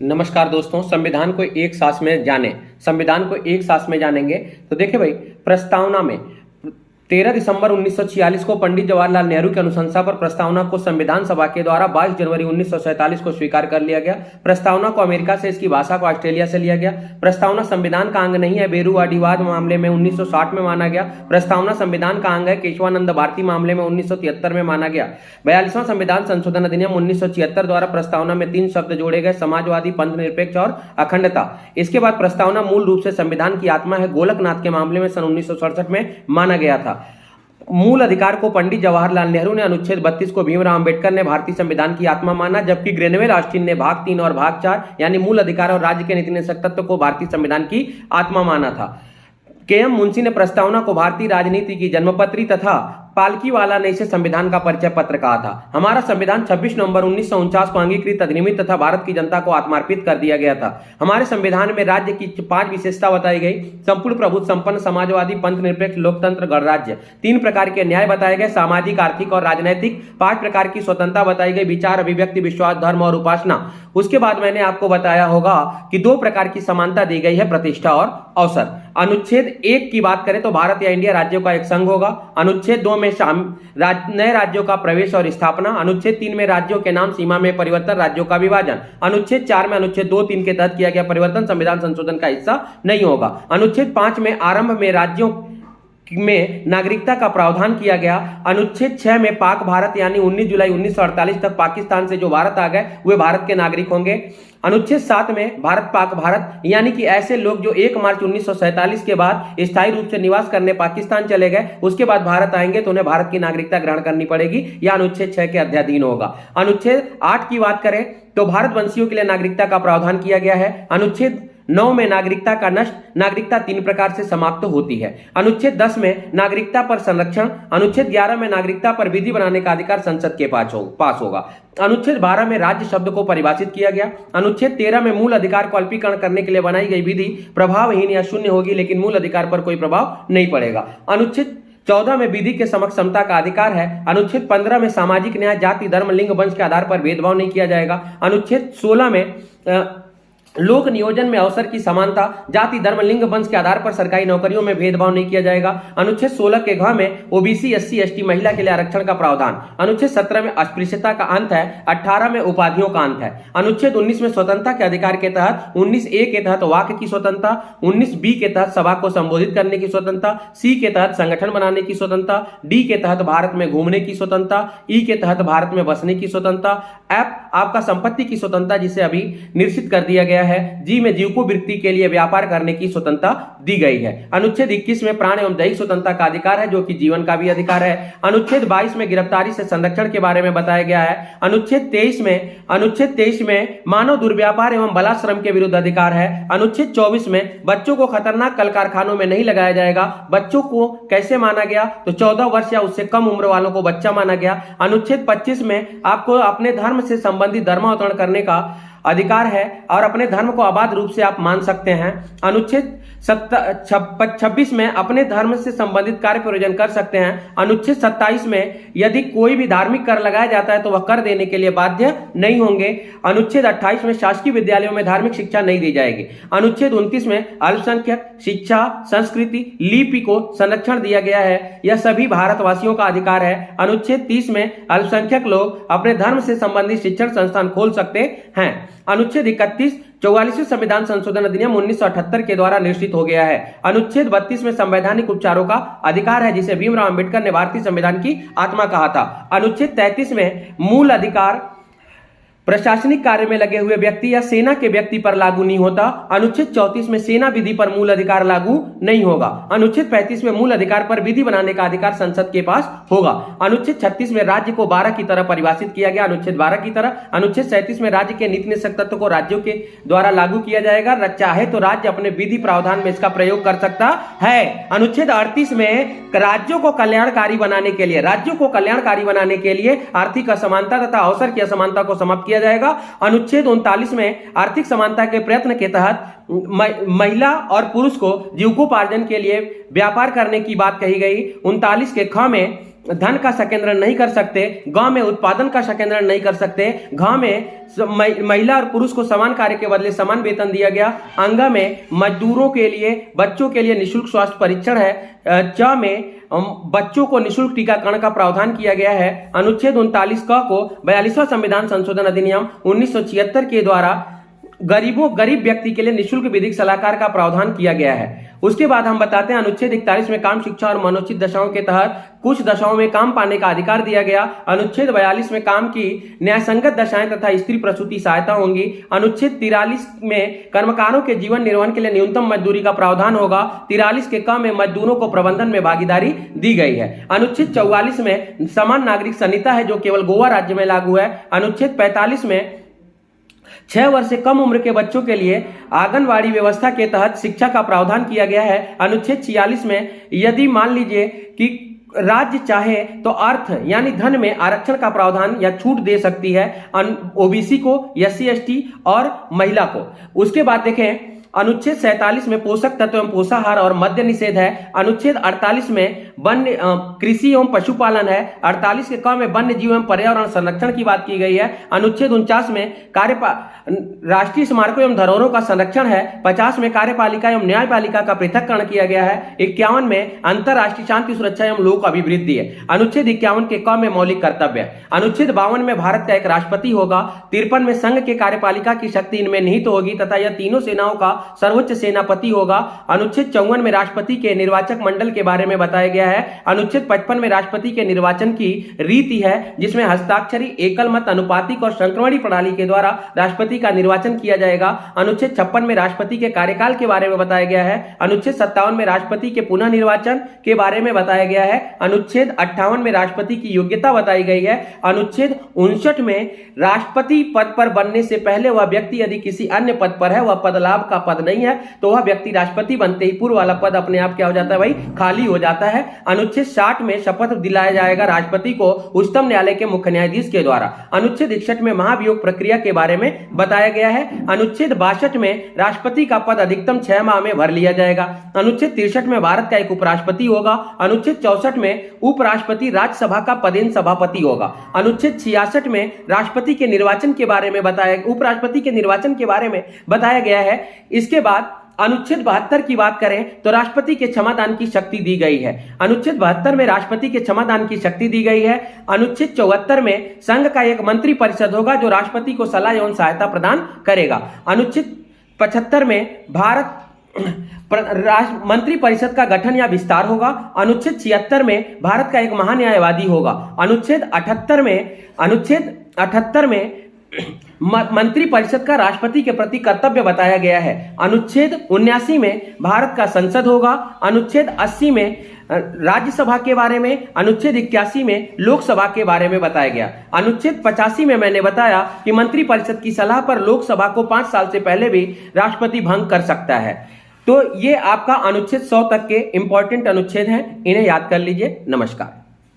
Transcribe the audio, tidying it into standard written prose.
नमस्कार दोस्तों, संविधान को एक सांस में जाने। संविधान को एक सांस में जानेंगे तो देखिए भाई, प्रस्तावना में 13 दिसंबर 1946 को पंडित जवाहरलाल नेहरू की अनुशंसा पर प्रस्तावना को संविधान सभा के द्वारा 22 जनवरी 1947 को स्वीकार कर लिया गया। प्रस्तावना को अमेरिका से, इसकी भाषा को ऑस्ट्रेलिया से लिया गया। प्रस्तावना संविधान का अंग नहीं है, बेरूवादीवाद मामले में 1960 में माना गया। प्रस्तावना संविधान का अंग है, केशवानंद भारती मामले में 1973 में माना गया। 42वां संविधान संशोधन अधिनियम 1976 द्वारा प्रस्तावना में 3 शब्द जोड़े गए, समाजवादी, पंथ निरपेक्ष और अखंडता। इसके बाद प्रस्तावना मूल रूप से संविधान की आत्मा है, गोलकनाथ के मामले में सन 1967 में माना गया था। मूल अधिकार को पंडित जवाहरलाल नेहरू ने अनुच्छेद 32 को भीमराव अंबेडकर ने भारतीय संविधान की आत्मा माना, जबकि ग्रेनवेल ऑस्टिन ने भाग 3 और भाग 4 यानी मूल अधिकार और राज्य के नीति निषेध तत्व को भारतीय संविधान की आत्मा माना था। के.एम. मुंशी ने प्रस्तावना को भारतीय राजनीति की जन्मपत्री तथा पालकीवाला ने इसे संविधान का परिचय पत्र कहा था। हमारा संविधान 26 नवंबर 1949 को अंगीकृत, अधिनियमित तथा भारत की जनता को आत्मार्पित कर दिया गया था। हमारे संविधान में राज्य की 5 विशेषता बताई गई: संपूर्ण प्रभुत्व संपन्न, समाजवादी, पंथ निरपेक्ष, लोकतंत्र, गणराज्य। 3 प्रकार के न्याय बताए गए: सामाजिक, आर्थिक और राजनैतिक। 5 प्रकार की स्वतंत्रता बताई गई: विचार, अभिव्यक्ति, विश्वास, धर्म और उपासना। उसके बाद मैंने आपको बताया होगा कि 2 प्रकार की समानता दी गई है: प्रतिष्ठा और अवसर। अनुच्छेद 1 की बात करें तो भारत या इंडिया राज्यों का एक संघ होगा। अनुच्छेद 2 में नए राज्यों का प्रवेश और स्थापना। अनुच्छेद 3 में राज्यों के नाम, सीमा में परिवर्तन, राज्यों का विभाजन। अनुच्छेद 4 में अनुच्छेद 2, 3 के तहत किया गया परिवर्तन संविधान संशोधन का हिस्सा नहीं होगा। अनुच्छेद 5 में आरंभ में राज्यों में नागरिकता का प्रावधान किया गया। अनुच्छेद 6 में पाक भारत यानी 19 जुलाई 1948 तक पाकिस्तान से जो भारत आ गए वे भारत के नागरिक होंगे। अनुच्छेद 7 में भारत पाक भारत यानी कि ऐसे लोग जो 1 मार्च 1947 के बाद स्थायी रूप से निवास करने पाकिस्तान चले गए, उसके बाद भारत आएंगे तो उन्हें भारत की नागरिकता ग्रहण करनी पड़ेगी, यह अनुच्छेद 6 के अध्याधीन होगा। अनुच्छेद 8 की बात करें तो भारतवंशियों के लिए नागरिकता का प्रावधान किया गया है। अनुच्छेद 9 में नागरिकता का नष्ट, नागरिकता 3 प्रकार से समाप्त होती है। अनुच्छेद 10 में नागरिकता पर संरक्षण। अनुच्छेद 11 में नागरिकता पर विधि बनाने का अधिकार संसद के पास होगा। अनुच्छेद 12 में राज्य शब्द को परिभाषित किया गया। अनुच्छेद 13 में मूल अधिकार को अल्पीकरण करने के लिए बनाई गई विधि प्रभावहीन या शून्य होगी, लेकिन मूल अधिकार पर कोई प्रभाव नहीं पड़ेगा। अनुच्छेद 14 में विधि के समक्ष समता का अधिकार है। अनुच्छेद 15 में सामाजिक न्याय, जाति, धर्म, लिंग, वंश के आधार पर भेदभाव नहीं किया जाएगा। अनुच्छेद 16 में लोक नियोजन में अवसर की समानता, जाति, धर्म, लिंग, वंश के आधार पर सरकारी नौकरियों में भेदभाव नहीं किया जाएगा। अनुच्छेद 16 के घ में ओबीसी, एससी, एसटी, महिला के लिए आरक्षण का प्रावधान। अनुच्छेद 17 में अस्पृश्यता का अंत है। 18 में उपाधियों का अंत है। अनुच्छेद 19 में स्वतंत्रता के अधिकार के तहत 19A के तहत वाक्य की स्वतंत्रता, 19B के तहत सभा को संबोधित करने की स्वतंत्रता, C के तहत संगठन बनाने की स्वतंत्रता, D के तहत भारत में घूमने की स्वतंत्रता, E के तहत भारत में बसने की स्वतंत्रता, F आपका संपत्ति की स्वतंत्रता जिसे अभी निश्चित कर दिया गया है, जी में जीविकोवृत्ति के लिए व्यापार करने की स्वतंत्रता दी गई है। अनुच्छेद 21 में प्राण एवं दैहिक स्वतंत्रता का अधिकार है, जो कि जीवन का भी अधिकार है। अनुच्छेद 22 में गिरफ्तारी से संरक्षण के बारे में बताया गया है। अनुच्छेद 23 में मानव दुर्व्यापार एवं बलात्श्रम के विरुद्ध अधिकार है। अनुच्छेद 24 में बच्चों को खतरनाक कल कारखानों में नहीं लगाया जाएगा। बच्चों को कैसे माना गया तो 14 वर्ष या उससे कम उम्र वालों को बच्चा माना गया। अनुच्छेद 25 में आपको अपने धर्म से संबंधित धर्मावतरण करने का अधिकार है और अपने धर्म को अबाध रूप से आप मान सकते हैं। अनुच्छेद 26 में अपने धर्म से संबंधित कार्य प्रयोजन कर सकते हैं। अनुच्छेद 27 में यदि कोई भी धार्मिक कर लगाया जाता है तो वह कर देने के लिए बाध्य नहीं होंगे। अनुच्छेद 28 में शासकीय विद्यालयों में धार्मिक शिक्षा नहीं दी जाएगी। अनुच्छेद 29 में अल्पसंख्यक शिक्षा, संस्कृति, लिपि को संरक्षण दिया गया है, यह सभी भारतवासियों का अधिकार है। अनुच्छेद 30 में अल्पसंख्यक लोग अपने धर्म से संबंधित शिक्षण संस्थान खोल सकते हैं। अनुच्छेद 31 44वें संविधान संशोधन अधिनियम 1978 के द्वारा निश्चित हो गया है। अनुच्छेद 32 में संवैधानिक उपचारों का अधिकार है, जिसे भीमराव अंबेडकर ने भारतीय संविधान की आत्मा कहा था। अनुच्छेद 33 में मूल अधिकार प्रशासनिक कार्य में लगे हुए व्यक्ति या सेना के व्यक्ति पर लागू नहीं होता। अनुच्छेद 34 में सेना विधि पर मूल अधिकार लागू नहीं होगा। अनुच्छेद 35 में मूल अधिकार पर विधि बनाने का अधिकार संसद के पास होगा। अनुच्छेद 36 में राज्य को 12 की तरह परिभाषित किया गया, अनुच्छेद 12 की तरह। अनुच्छेद 37 में राज्य के नीति निषेध तत्व को राज्यों के द्वारा लागू किया जाएगा, चाहे तो राज्य अपने विधि प्रावधान में इसका प्रयोग कर सकता है। अनुच्छेद 38 में राज्यों को कल्याणकारी बनाने के लिए आर्थिक असमानता तथा अवसर की असमानता को समाप्त किया जाएगा। अनुच्छेद 39 में आर्थिक समानता के प्रयत्न के तहत महिला और पुरुष को जीविकोपार्जन के लिए व्यापार करने की बात कही गई। 39 के ख में धन का संकेंद्रण नहीं कर सकते, गांव में उत्पादन का संकेंद्रण नहीं कर सकते, गांव में महिला और पुरुष को समान कार्य के बदले समान वेतन दिया गया, अंग में मजदूरों के लिए बच्चों के लिए निःशुल्क स्वास्थ्य परीक्षण है, च में बच्चों को निःशुल्क टीकाकरण का प्रावधान किया गया है। अनुच्छेद 39 क को 42वां संविधान संशोधन अधिनियम 1976 के द्वारा गरीब व्यक्ति के लिए निःशुल्क विधिक सलाहकार का प्रावधान किया गया है। उसके बाद हम बताते हैं अनुच्छेद 41 में काम, शिक्षा और मनोचित दशाओं के तहत कुछ दशाओं में काम पाने का अधिकार दिया गया। अनुच्छेद 42 में काम की न्यायसंगत दशाएं तथा स्त्री प्रसूति सहायता होंगी। अनुच्छेद 43 में कर्मकारों के जीवन निर्वहन के लिए न्यूनतम मजदूरी का प्रावधान होगा। 43 के क में मजदूरों को प्रबंधन में भागीदारी दी गई है। अनुच्छेद 44 में समान नागरिक संहिता है जो केवल गोवा राज्य में लागू है। अनुच्छेद 45 में 6 वर्ष से कम उम्र के बच्चों के लिए आंगनवाड़ी व्यवस्था के तहत शिक्षा का प्रावधान किया गया है। अनुच्छेद 46 में यदि मान लीजिए कि राज्य चाहे तो अर्थ यानी धन में आरक्षण का प्रावधान या छूट दे सकती है ओबीसी को, SC ST और महिला को। उसके बाद देखें अनुच्छेद 47 में पोषक तत्व एवं पोषाहार और मद्य निषेध है। अनुच्छेद 48 में वन्य कृषि एवं पशुपालन है। 48 के क में वन्य जीव एवं पर्यावरण संरक्षण की बात की गई है। अनुच्छेद 49 में राष्ट्रीय स्मारकों एवं धरोहरों का संरक्षण है। 50 में कार्यपालिका एवं न्यायपालिका का पृथक्करण किया गया है। 51 में अंतरराष्ट्रीय शांति सुरक्षा एवं लोक अभिवृद्धि है। अनुच्छेद 51 के क में मौलिक कर्तव्य है। अनुच्छेद 52 में भारत का एक राष्ट्रपति होगा। 53 में संघ के कार्यपालिका की शक्ति इनमें निहित होगी तथा यह तीनों सेनाओं का सर्वोच्च सेनापति होगा। अनुच्छेद 54 में राष्ट्रपति के निर्वाचक मंडल के बारे में बताया गया है। अनुच्छेद 55 में राष्ट्रपति के निर्वाचन की रीति है जिसमें हस्ताक्षरी, एकल मत, अनुपातिक और संक्रमणी प्रणाली के द्वारा राष्ट्रपति का निर्वाचन किया जाएगा। अनुच्छेद 56 में राष्ट्रपति के कार्यकाल के बारे में बताया गया है। अनुच्छेद 57 में राष्ट्रपति के पुनः निर्वाचन के बारे में बताया गया है। अनुच्छेद 58 में राष्ट्रपति की योग्यता बताई गई है। अनुच्छेद 59 में राष्ट्रपति पद पर बनने से पहले वह व्यक्ति यदि किसी अन्य पद पर है, वह पद लाभ का पद नहीं है, तो वह व्यक्ति राष्ट्रपति बनते ही पूर्व वाला पद अपने आप क्या हो जाता है भाई, खाली हो जाता है। अनुच्छेद 60 में शपथ दिलाया जाएगा राष्ट्रपति को उच्चतम न्यायालय के मुख्य न्यायाधीश के द्वारा। अनुच्छेद 61 में महाभियोग प्रक्रिया के बारे में बताया गया है। अनुच्छेद 62 में राष्ट्रपति का पद अधिकतम 6 माह में भर लिया जाएगा। अनुच्छेद 63 में भारत का एक उपराष्ट्रपति होगा। अनुच्छेद 64 में उपराष्ट्रपति राज्यसभा का पदेन सभापति होगा। अनुच्छेद 66 में राष्ट्रपति के निर्वाचन के बारे में बताया, उपराष्ट्रपति के निर्वाचन के बारे में बताया गया है। इसके बाद अनुच्छेद 72 की बात करें तो राष्ट्रपति के क्षमादान की शक्ति दी गई है। अनुच्छेद 72 में राष्ट्रपति के क्षमादान की शक्ति दी गई है। अनुच्छेद 74 में संघ का एक मंत्री परिषद होगा जो राष्ट्रपति को सलाह एवं सहायता प्रदान करेगा। अनुच्छेद 75 में भारत मंत्री परिषद का गठन या विस्तार होगा। अनुच्छेद 76 में भारत का एक महान्यायवादी होगा। अनुच्छेद 78 में मंत्री परिषद का राष्ट्रपति के प्रति कर्तव्य बताया गया है। अनुच्छेद 79 में भारत का संसद होगा। अनुच्छेद 80 में राज्यसभा के बारे में, अनुच्छेद 81 में लोकसभा के बारे में बताया गया। अनुच्छेद 85 में मैंने बताया कि मंत्री परिषद की सलाह पर लोकसभा को 5 साल से पहले भी राष्ट्रपति भंग कर सकता है। तो ये आपका अनुच्छेद 100 तक के इंपॉर्टेंट अनुच्छेद हैं, इन्हें याद कर लीजिए। नमस्कार।